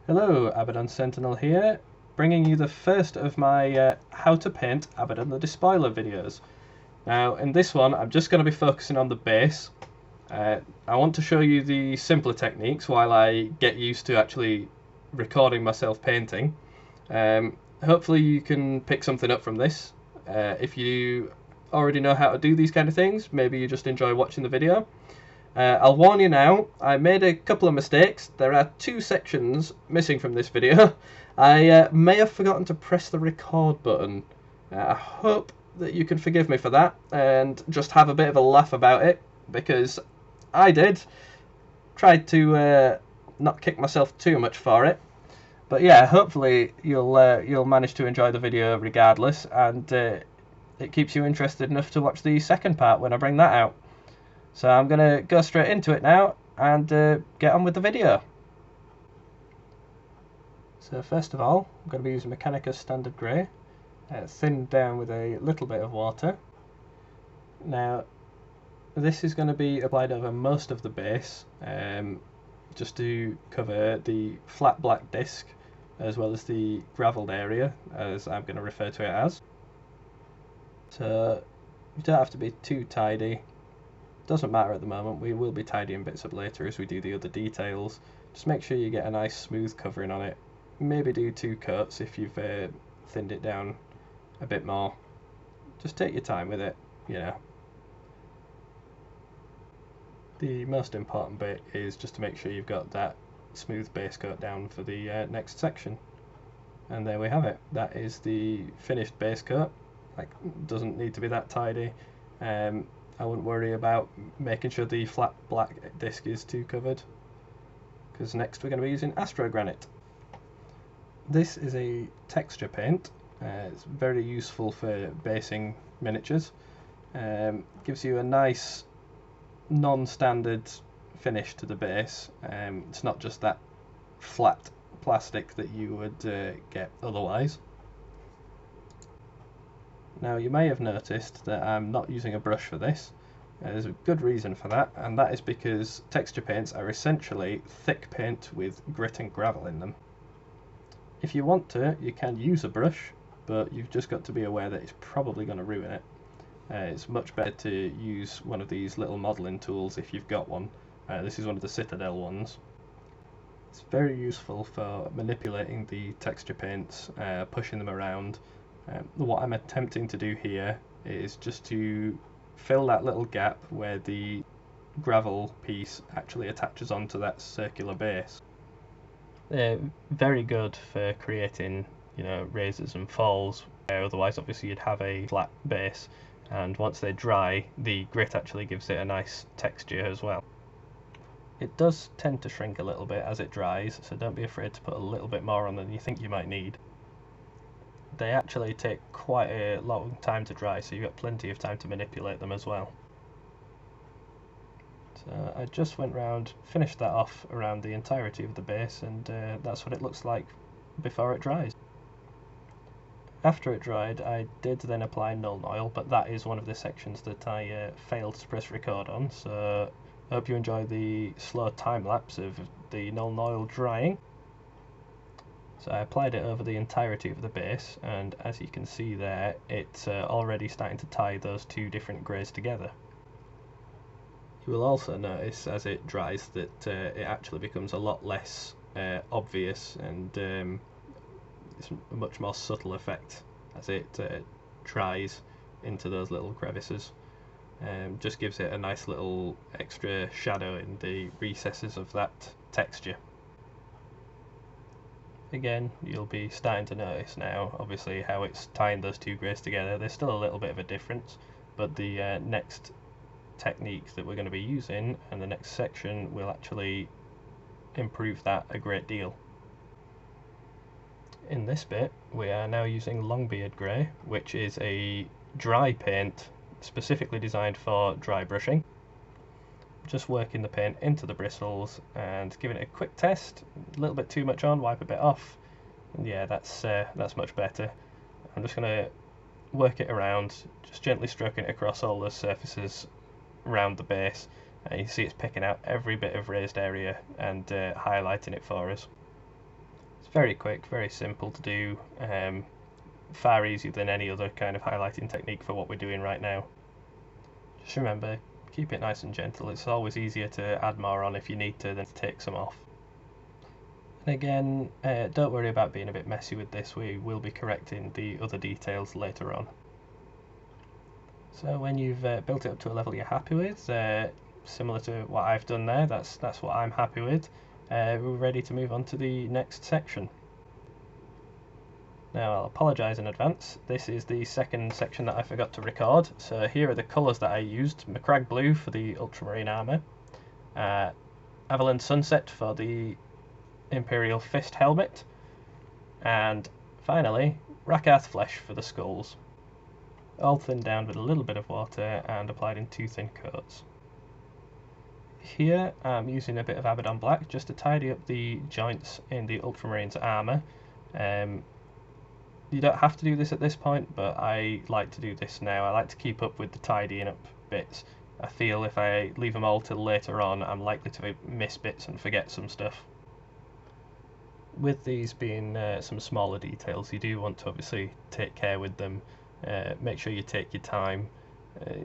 Hello, Abaddon Sentinel here, bringing you the first of my how to paint Abaddon the Despoiler videos. Now, in this one, I'm just going to be focusing on the base. I want to show you the simpler techniques while I get used to actually recording myself painting. Hopefully you can pick something up from this. If you already know how to do these kind of things, maybe you just enjoy watching the video. I'll warn you now, I made a couple of mistakes. There are two sections missing from this video. I may have forgotten to press the record button. I hope that you can forgive me for that and just have a bit of a laugh about it, because I did. Tried to not kick myself too much for it. But yeah, hopefully you'll manage to enjoy the video regardless, and it keeps you interested enough to watch the second part when I bring that out. So I'm going to go straight into it now and get on with the video. So first of all, I'm going to be using Mechanica Standard Grey, thinned down with a little bit of water. Now this is going to be applied over most of the base, just to cover the flat black disc as well as the gravelled area, as I'm going to refer to it as. So you don't have to be too tidy. Doesn't matter at the moment, we will be tidying bits up later as we do the other details. Just make sure you get a nice smooth covering on it. Maybe do 2 coats if you've thinned it down a bit more. Just take your time with it, you know. The most important bit is just to make sure you've got that smooth base coat down for the next section. And there we have it. That is the finished base coat. Like, doesn't need to be that tidy. I wouldn't worry about making sure the flat black disc is too covered, because next we're going to be using Astro Granite. This is a texture paint. It's very useful for basing miniatures. Gives you a nice non-standard finish to the base. It's not just that flat plastic that you would get otherwise. Now you may have noticed that I'm not using a brush for this. There's a good reason for that, and that is because texture paints are essentially thick paint with grit and gravel in them. If you want to, you can use a brush, but you've just got to be aware that it's probably going to ruin it. It's much better to use one of these little modelling tools if you've got one. This is one of the Citadel ones. It's very useful for manipulating the texture paints, pushing them around. What I'm attempting to do here is just to fill that little gap where the gravel piece actually attaches onto that circular base. They're very good for creating, you know, raises and falls, where otherwise obviously you'd have a flat base, and once they dry, the grit actually gives it a nice texture as well. It does tend to shrink a little bit as it dries, so don't be afraid to put a little bit more on than you think you might need. They actually take quite a long time to dry, so you've got plenty of time to manipulate them as well. So I just went round, finished that off around the entirety of the base, and that's what it looks like before it dries. After it dried, I did then apply Nuln Oil, but that is one of the sections that I failed to press record on, so I hope you enjoy the slow time lapse of the Nuln Oil drying. So I applied it over the entirety of the base, and as you can see there, it's already starting to tie those two different greys together. You will also notice as it dries that it actually becomes a lot less obvious, and it's a much more subtle effect as it dries into those little crevices. Just gives it a nice little extra shadow in the recesses of that texture. Again, you'll be starting to notice now, obviously, how it's tying those two greys together. There's still a little bit of a difference, but the next technique that we're going to be using and the next section will actually improve that a great deal. In this bit, we are now using Longbeard Grey, which is a dry paint specifically designed for dry brushing. Just working the paint into the bristles and giving it a quick test. A little bit too much on, wipe a bit off. And yeah, that's much better. I'm just going to work it around, just gently stroking it across all those surfaces around the base. And you see it's picking out every bit of raised area and highlighting it for us. It's very quick, very simple to do, far easier than any other kind of highlighting technique for what we're doing right now. Just remember, keep it nice and gentle. It's always easier to add more on if you need to than to take some off. And again, don't worry about being a bit messy with this, we will be correcting the other details later on. So when you've built it up to a level you're happy with, similar to what I've done there, that's what I'm happy with, we're ready to move on to the next section. Now I'll apologise in advance, this is the second section that I forgot to record, so here are the colours that I used: Macragge Blue for the Ultramarine armour, Avalon Sunset for the Imperial Fist helmet, and finally Rakarth Flesh for the skulls. All thinned down with a little bit of water and applied in 2 thin coats. Here I'm using a bit of Abaddon Black just to tidy up the joints in the Ultramarine's armour. You don't have to do this at this point, but I like to do this now. I like to keep up with the tidying up bits. I feel if I leave them all till later on, I'm likely to miss bits and forget some stuff. With these being some smaller details, you do want to obviously take care with them. Make sure you take your time.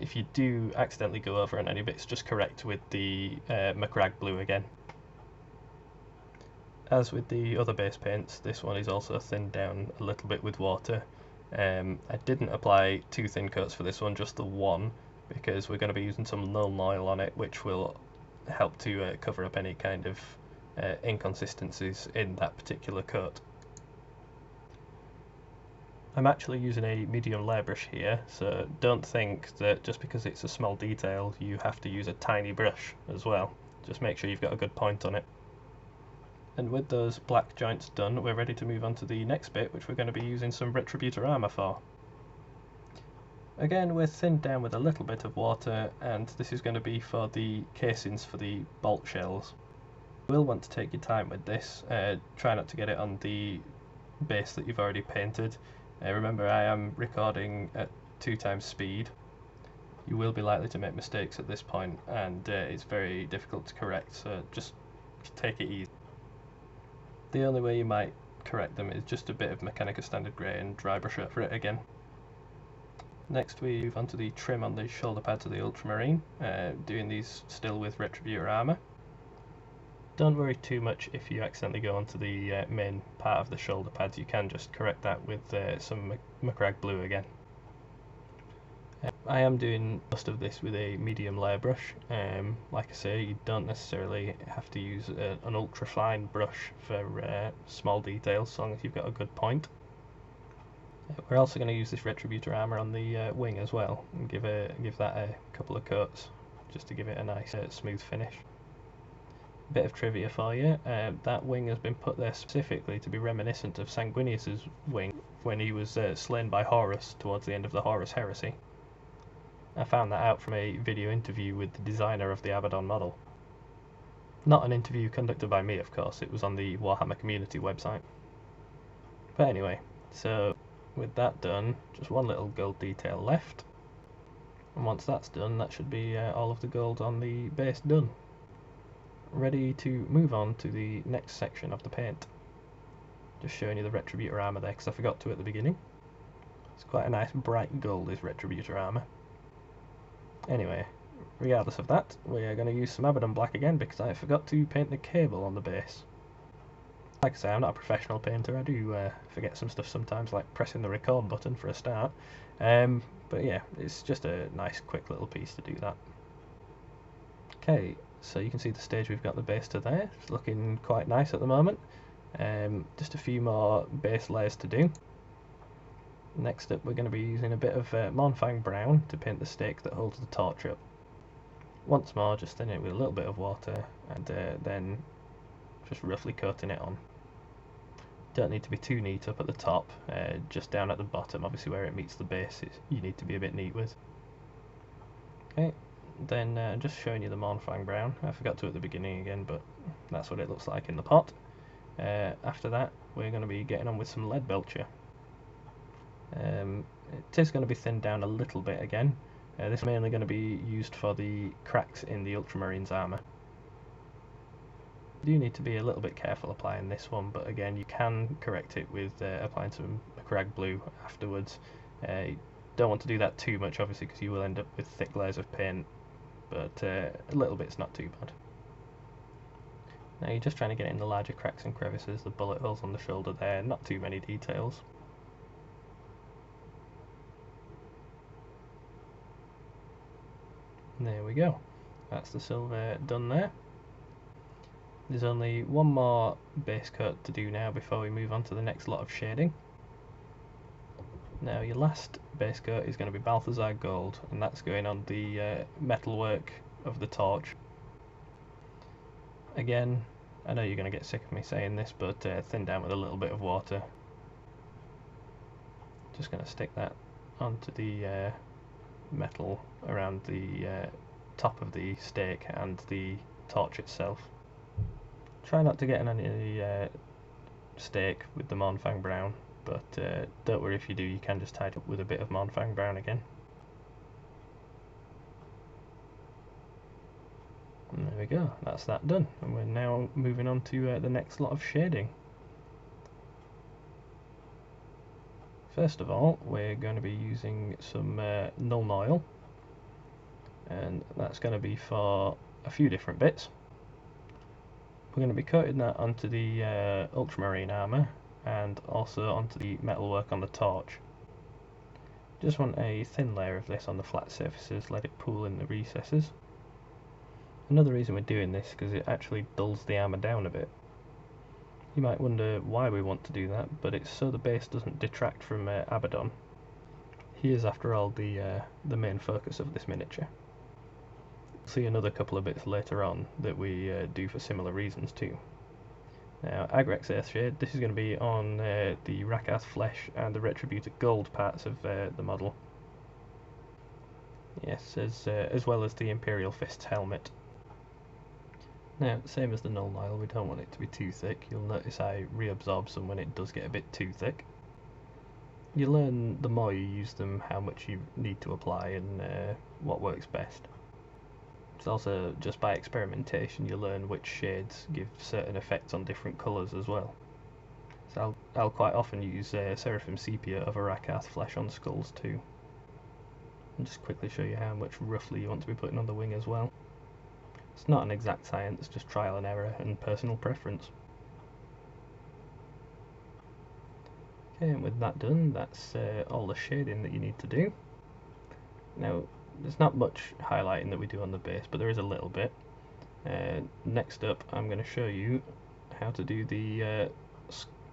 If you do accidentally go over on any bits, just correct with the Macragge Blue again. As with the other base paints, this one is also thinned down a little bit with water. I didn't apply 2 thin coats for this one, just the one, because we're going to be using some Nuln Oil on it, which will help to cover up any kind of inconsistencies in that particular coat. I'm actually using a medium layer brush here, so don't think that just because it's a small detail you have to use a tiny brush as well. Just make sure you've got a good point on it. And with those black joints done, we're ready to move on to the next bit, which we're going to be using some Retributive Mfr for. Again, we're thinned down with a little bit of water, and this is going to be for the casings for the bolt shells. You will want to take your time with this. Try not to get it on the base that you've already painted. Remember, I am recording at 2 times speed. You will be likely to make mistakes at this point, and it's very difficult to correct, so just take it easy. The only way you might correct them is just a bit of Mechanica Standard Grey and dry brush over it again. Next we move on to the trim on the shoulder pads of the Ultramarine, doing these still with Retributive Armour. Don't worry too much if you accidentally go onto the main part of the shoulder pads. You can just correct that with some Macragge Blue again. I am doing most of this with a medium layer brush. Like I say, you don't necessarily have to use an ultra fine brush for small details, as long as you've got a good point. We're also going to use this Retributive Armour on the wing as well, and give that a couple of coats, just to give it a nice smooth finish. Bit of trivia for you, that wing has been put there specifically to be reminiscent of Sanguinius's wing when he was slain by Horus towards the end of the Horus Heresy. I found that out from a video interview with the designer of the Abaddon model. Not an interview conducted by me, of course, it was on the Warhammer community website. But anyway, so with that done, just one little gold detail left. And once that's done, that should be all of the gold on the base done. Ready to move on to the next section of the paint. Just showing you the Retributive Armour there, because I forgot to at the beginning. It's quite a nice bright gold, this Retributive Armour. Anyway, regardless of that, we are going to use some Abaddon Black again, because I forgot to paint the cable on the base. Like I say, I'm not a professional painter. I do forget some stuff sometimes, like pressing the record button for a start. But yeah, it's just a nice quick little piece to do that. Okay, so you can see the stage we've got the base to there. It's looking quite nice at the moment. Just a few more base layers to do. Next up, we're going to be using a bit of Mournfang Brown to paint the stake that holds the torch up. Once more, just thin it with a little bit of water, and then just roughly coating it on. Don't need to be too neat up at the top, just down at the bottom, obviously where it meets the base, you need to be a bit neat with. Okay, then just showing you the Mournfang Brown. I forgot to at the beginning again, but that's what it looks like in the pot. After that, we're going to be getting on with some Lead Belcher. It is going to be thinned down a little bit again. This is mainly going to be used for the cracks in the Ultramarine's armour. You do need to be a little bit careful applying this one, but again you can correct it with applying some crag blue afterwards. You don't want to do that too much obviously because you will end up with thick layers of paint, but a little bit's not too bad. Now you're just trying to get in the larger cracks and crevices, the bullet holes on the shoulder there, not too many details. There we go, that's the silver done there. There's only one more base coat to do now before we move on to the next lot of shading. Now your last base coat is going to be Balthazar Gold, and that's going on the metalwork of the torch. Again, I know you're going to get sick of me saying this, but thin down with a little bit of water. Just going to stick that onto the metal around the top of the stake and the torch itself. Try not to get on any stake with the Mournfang brown, but don't worry if you do, you can just tie it up with a bit of Mournfang brown again. And there we go, that's that done, and we're now moving on to the next lot of shading. First of all, we're going to be using some Nuln Oil, and that's going to be for a few different bits. We're going to be coating that onto the ultramarine armour and also onto the metalwork on the torch. Just want a thin layer of this on the flat surfaces, let it pool in the recesses. Another reason we're doing this is because it actually dulls the armour down a bit. You might wonder why we want to do that, but it's so the base doesn't detract from Abaddon. He is, after all, the main focus of this miniature. We'll see another couple of bits later on that we do for similar reasons too. Now, Agrex Earthshade, this is going to be on the Rakath Flesh and the Retributive Gold parts of the model. Yes, as well as the Imperial Fist's helmet. Now, same as the Nuln Oil, we don't want it to be too thick. You'll notice I reabsorb some when it does get a bit too thick. You learn the more you use them how much you need to apply and what works best. It's also just by experimentation you learn which shades give certain effects on different colours as well. So I'll quite often use Seraphim Sepia over Rakath Flesh on skulls too. And just quickly show you how much roughly you want to be putting on the wing as well. It's not an exact science, just trial and error and personal preference. Okay, and with that done, that's all the shading that you need to do. Now, there's not much highlighting that we do on the base, but there is a little bit. Next up, I'm going to show you how to do the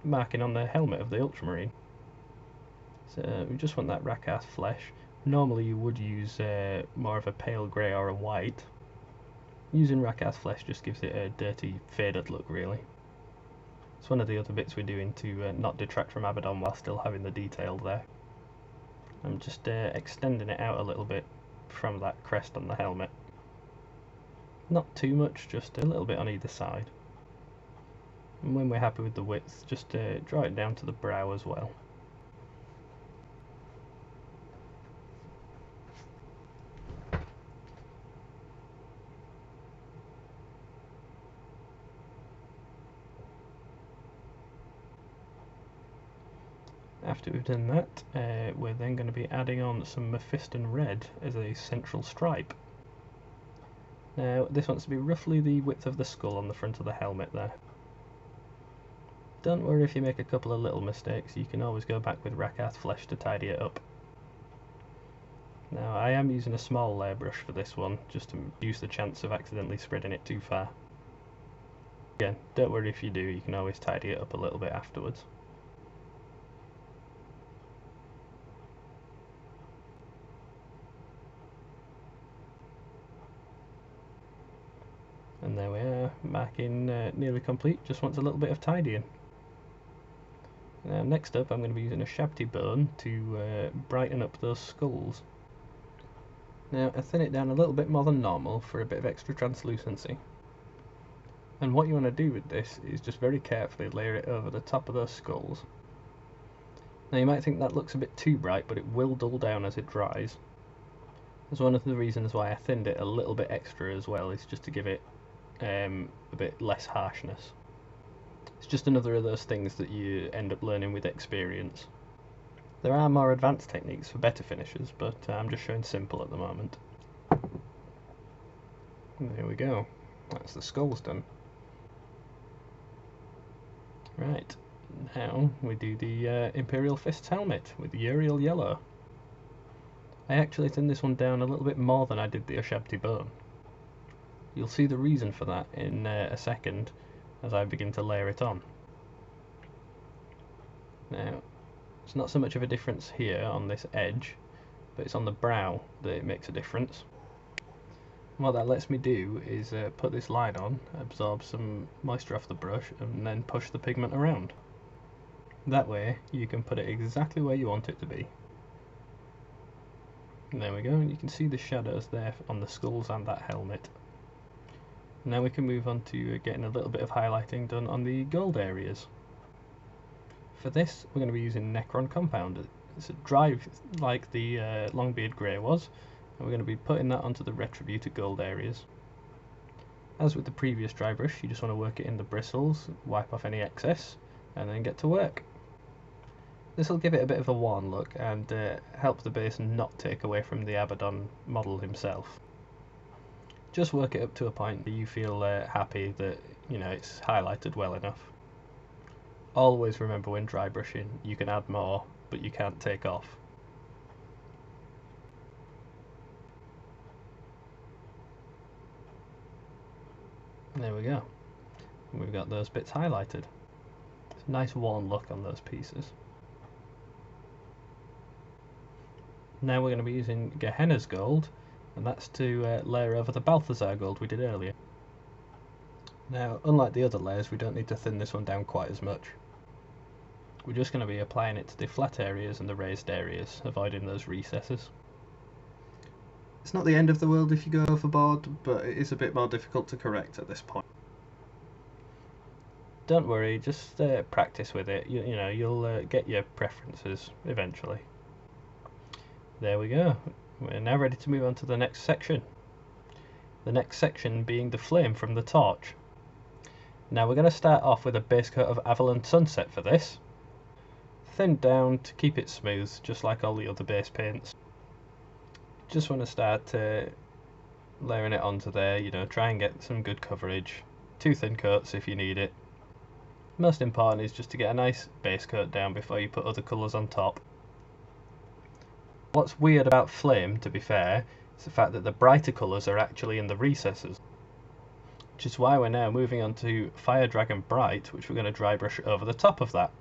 marking on the helmet of the Ultramarine. So we just want that Rakath Flesh. Normally you would use more of a pale grey or a white. Using Rakath Flesh just gives it a dirty, faded look really. It's one of the other bits we're doing to not detract from Abaddon while still having the detail there. I'm just extending it out a little bit from that crest on the helmet. Not too much, just a little bit on either side. And when we're happy with the width, just draw it down to the brow as well. After we've done that, we're then going to be adding on some Mephiston Red as a central stripe. Now, this wants to be roughly the width of the skull on the front of the helmet there. Don't worry if you make a couple of little mistakes, you can always go back with Rakath Flesh to tidy it up. Now, I am using a small layer brush for this one, just to reduce the chance of accidentally spreading it too far. Again, don't worry if you do, you can always tidy it up a little bit afterwards. And there we are, marking nearly complete, just wants a little bit of tidying. Now next up I'm going to be using a Shabti bone to brighten up those skulls. Now I thin it down a little bit more than normal for a bit of extra translucency. And what you want to do with this is just very carefully layer it over the top of those skulls. Now you might think that looks a bit too bright, but it will dull down as it dries. That's one of the reasons why I thinned it a little bit extra as well, is just to give it a bit less harshness. It's just another of those things that you end up learning with experience. There are more advanced techniques for better finishes, but I'm just showing simple at the moment. There we go. That's the skulls done. Right, now we do the Imperial Fist's helmet with the Uriel Yellow. I actually thinned this one down a little bit more than I did the Ushabti Bone. You'll see the reason for that in a second as I begin to layer it on. Now, it's not so much of a difference here on this edge, but it's on the brow that it makes a difference. What that lets me do is put this line on, absorb some moisture off the brush, and then push the pigment around. That way you can put it exactly where you want it to be. And there we go, and you can see the shadows there on the skulls and that helmet. Now we can move on to getting a little bit of highlighting done on the gold areas. For this we're going to be using Necron Compound. It's a dry like the Longbeard Grey was, and we're going to be putting that onto the Retributive Gold areas. As with the previous dry brush, you just want to work it in the bristles, wipe off any excess, and then get to work. This will give it a bit of a worn look and help the base not take away from the Abaddon model himself. Just work it up to a point that you feel happy that it's highlighted well enough. Always remember when dry brushing, you can add more, but you can't take off. There we go. We've got those bits highlighted. It's a nice worn look on those pieces. Now we're going to be using Gehenna's Gold, and that's to layer over the Balthazar Gold we did earlier. Now, unlike the other layers, we don't need to thin this one down quite as much. We're just going to be applying it to the flat areas and the raised areas, avoiding those recesses. It's not the end of the world if you go overboard, but it is a bit more difficult to correct at this point. Don't worry, just practice with it. You'll get your preferences eventually. There we go. We're now ready to move on to the next section. The next section being the flame from the torch. Now we're going to start off with a base coat of Avalon Sunset for this. Thinned down to keep it smooth, just like all the other base paints. Just want to start layering it onto there, try and get some good coverage. 2 thin coats if you need it. Most important is just to get a nice base coat down before you put other colours on top. What's weird about flame, to be fair, is the fact that the brighter colours are actually in the recesses. Which is why we're now moving on to Fire Dragon Bright, which we're going to dry brush over the top of that.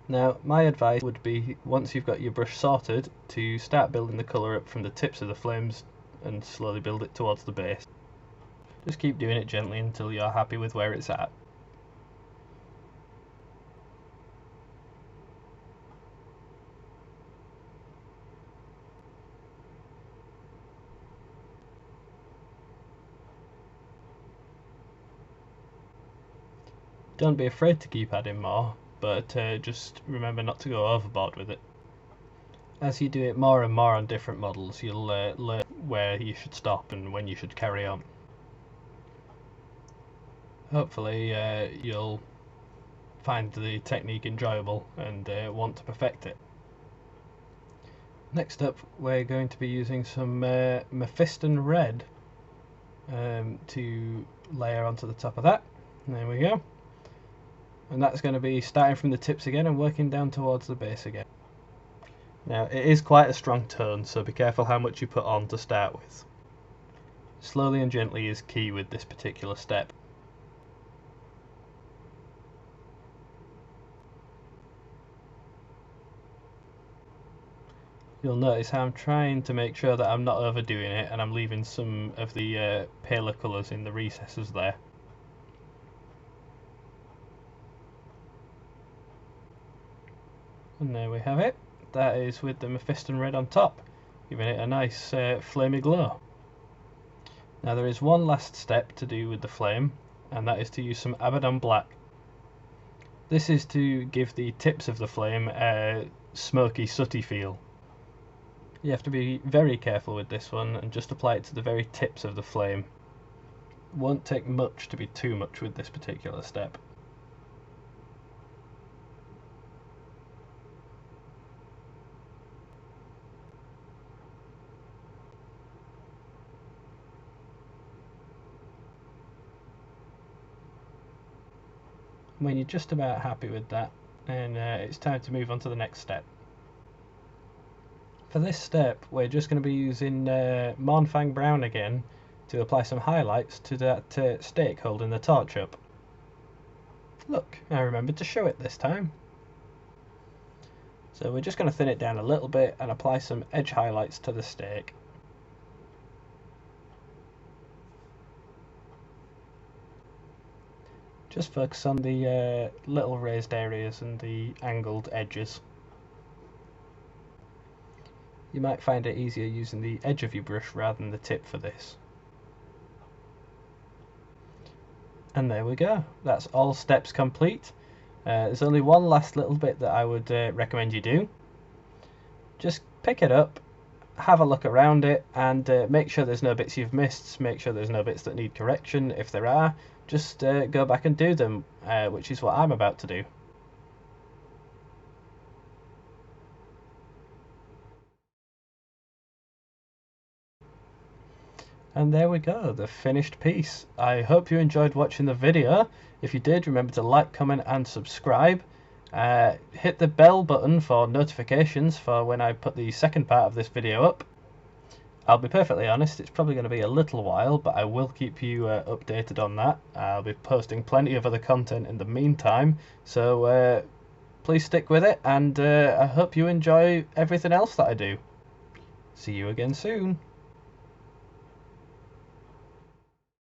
Now, my advice would be, once you've got your brush sorted, to start building the colour up from the tips of the flames and slowly build it towards the base. Just keep doing it gently until you're happy with where it's at. Don't be afraid to keep adding more, but just remember not to go overboard with it. As you do it more and more on different models, you'll learn where you should stop and when you should carry on. Hopefully you'll find the technique enjoyable and want to perfect it. Next up, we're going to be using some Mephiston Red to layer onto the top of that. There we go. And that's going to be starting from the tips again and working down towards the base again. Now, it is quite a strong tone, so be careful how much you put on to start with. Slowly and gently is key with this particular step. You'll notice how I'm trying to make sure that I'm not overdoing it and I'm leaving some of the paler colours in the recesses there. And there we have it. That is with the Mephiston Red on top, giving it a nice flamey glow. Now there is one last step to do with the flame, and that is to use some Abaddon Black. This is to give the tips of the flame a smoky, sooty feel. You have to be very careful with this one and just apply it to the very tips of the flame. Won't take much to be too much with this particular step. When you're just about happy with that, then it's time to move on to the next step. For this step, we're just going to be using Mornfang Brown again to apply some highlights to that stake holding the torch up. Look, I remembered to show it this time. So we're just going to thin it down a little bit and apply some edge highlights to the stake. Just focus on the little raised areas and the angled edges. You might find it easier using the edge of your brush rather than the tip for this. And there we go, that's all steps complete. There's only one last little bit that I would recommend you do. Just pick it up, have a look around it, and make sure there's no bits you've missed, make sure there's no bits that need correction. If there are, just go back and do them, which is what I'm about to do. And there we go, the finished piece. I hope you enjoyed watching the video. If you did, remember to like, comment and subscribe. Hit the bell button for notifications for when I put the second part of this video up. I'll be perfectly honest, it's probably going to be a little while, but I will keep you updated on that. I'll be posting plenty of other content in the meantime, so please stick with it, and I hope you enjoy everything else that I do. See you again soon.